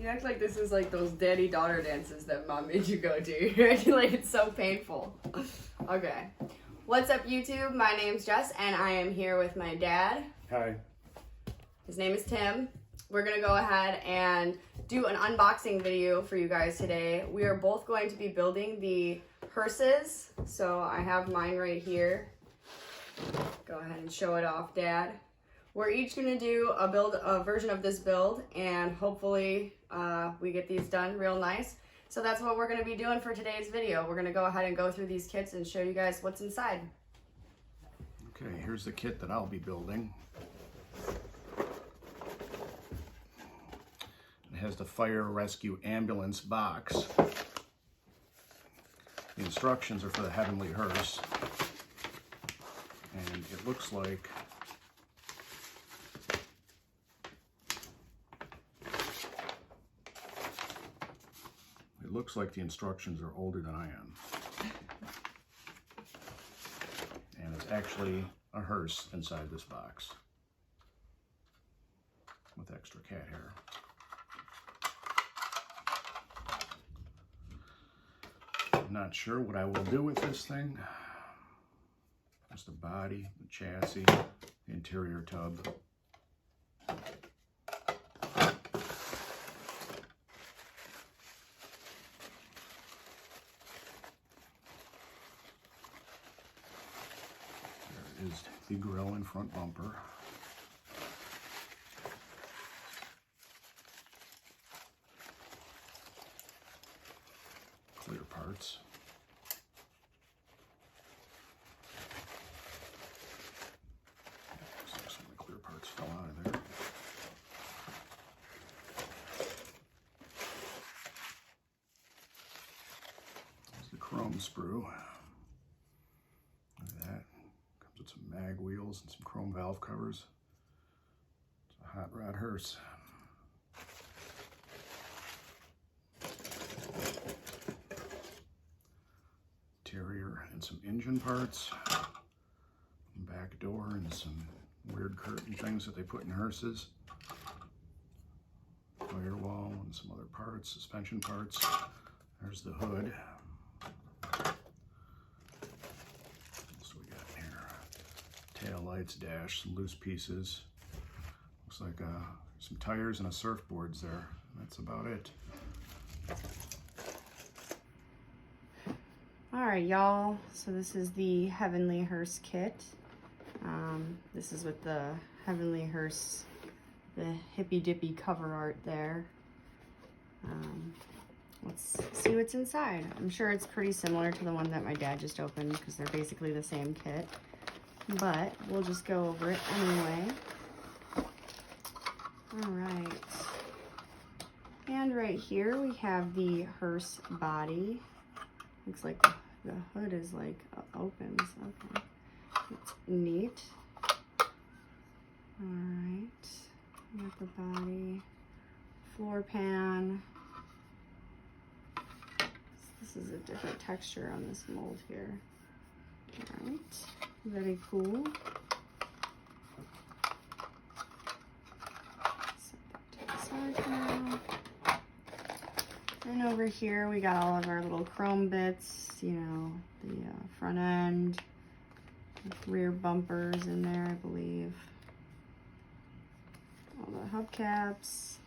You act like this is like those daddy-daughter dances that mom made you go to. You're acting like it's so painful. Okay. What's up, YouTube? My name's Jess, and I am here with my dad. Hi. His name is Tim. We're gonna go ahead and do an unboxing video for you guys today. We are both going to be building the hearses. So I have mine right here. Go ahead and show it off, Dad. We're each gonna do a version of this build, and hopefully we get these done real nice. So that's what we're gonna be doing for today's video. We're gonna go ahead and go through these kits and show you guys what's inside. Okay, here's the kit that I'll be building. It has the fire rescue ambulance box. The instructions are for the Heavenly Hearse. And it looks like the instructions are older than I am. And it's actually a hearse inside this box with extra cat hair. I'm not sure what I will do with this thing. Just the body, the chassis, the interior tub. There is the grill and front bumper. Clear parts. Looks like some of the clear parts fell out of there. There's the chrome sprue. Look at that. Comes with some mag wheels and some chrome valve covers. It's a hot rod hearse. Interior and some engine parts, back door and some weird curtain things that they put in hearses, firewall and some other parts, suspension parts. There's the hood. What else do we got here? Tail lights, dash, some loose pieces. Looks like some tires and a surfboard's there. That's about it. Alright, y'all, so this is the Heavenly Hearse kit. This is with the Heavenly Hearse, the hippy dippy cover art there. Let's see what's inside. I'm sure it's pretty similar to the one that my dad just opened because they're basically the same kit, but we'll just go over it anyway. Alright, and right here we have the hearse body. Looks like the hood is like opens. Okay, it's neat. All right, we got the body, floor pan. This is a different texture on this mold here. All right, very cool. Set that to the side for now. And over here we got all of our little chrome bits, you know, the front end, the rear bumpers in there, I believe. All the hubcaps,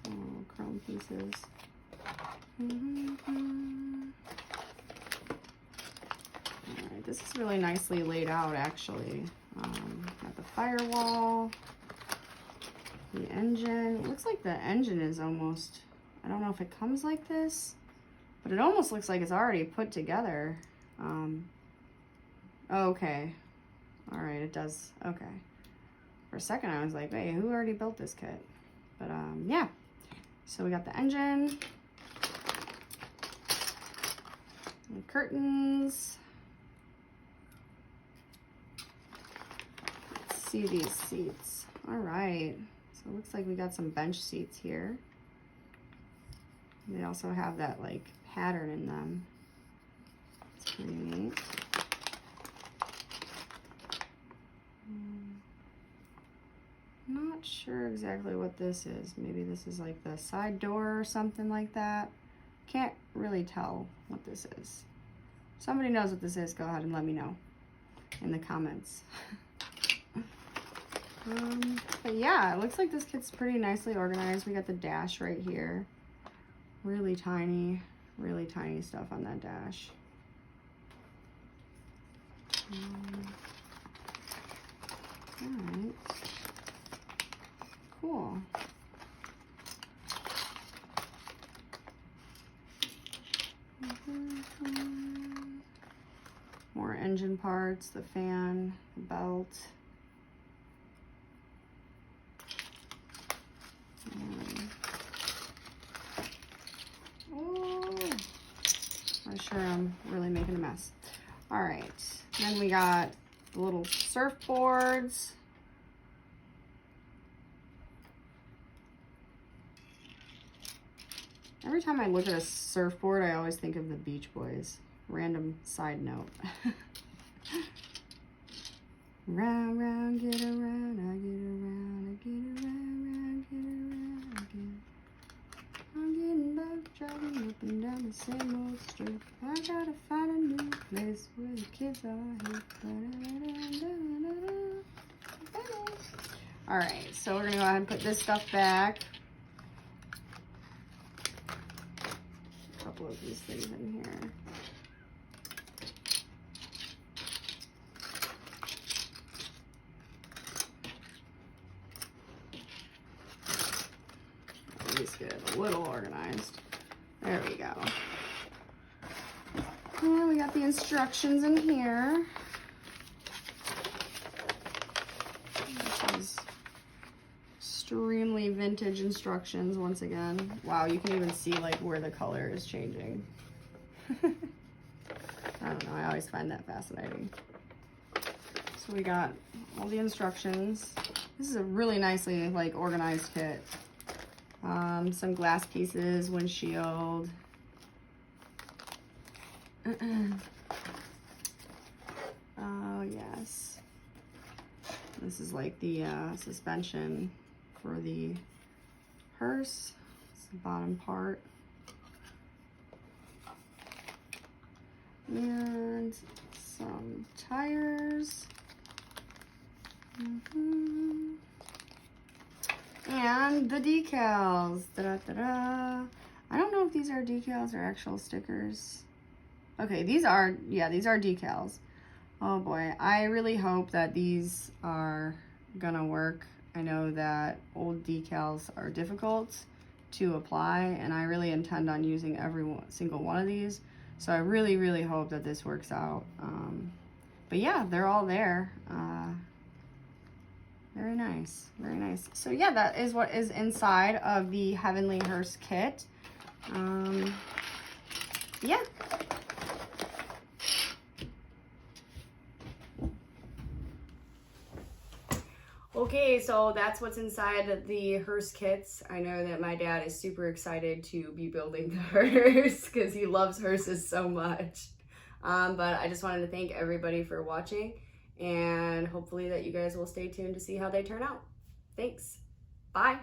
some little chrome pieces. Alright, this is really nicely laid out actually. Got the firewall. The engine, it looks like the engine is almost, I don't know if it comes like this, but it almost looks like it's already put together. Okay. All right, it does. Okay. For a second, I was like, wait, who already built this kit? But yeah. So we got the engine, the curtains. Let's see these seats. All right. So it looks like we got some bench seats here. They also have that like pattern in them. It's pretty neat. I'm not sure exactly what this is. Maybe this is like the side door or something like that. Can't really tell what this is. If somebody knows what this is, go ahead and let me know in the comments. But yeah, it looks like this kit's pretty nicely organized. We got the dash right here. Really tiny stuff on that dash. Alright. Cool. More engine parts, the fan, the belt. Oh, I'm sure I'm really making a mess. All right, then we got the little surfboards. Every time I look at a surfboard, I always think of the Beach Boys. Random side note. Round, round, get around, I get around, I get around, round, get around, I get. I'm getting back, driving up and down the same old street. I gotta find a new place where the kids are here. All right, so we're gonna go ahead and put this stuff back. A couple of these things in here. Get it a little organized. There we go. And we got the instructions in here. This is extremely vintage instructions once again. Wow, you can even see like where the color is changing. I don't know, I always find that fascinating. So we got all the instructions. This is a really nicely like organized kit. Some glass pieces, windshield. Oh yes. This is like the suspension for the hearse. It's the bottom part. And some tires. And the decals. Da-da-da-da. I don't know if these are decals or actual stickers. Okay, these are decals. Oh boy, I really hope that these are gonna work. I know that old decals are difficult to apply, and I really intend on using every single one of these. So I really, really hope that this works out. But yeah, they're all there. Very nice, very nice. So yeah, that is what is inside of the Heavenly Hearse kit. Yeah. Okay, so that's what's inside the hearse kits. I know that my dad is super excited to be building the hearse because he loves hearses so much. But I just wanted to thank everybody for watching, and hopefully that you guys will stay tuned to see how they turn out. Thanks. Bye.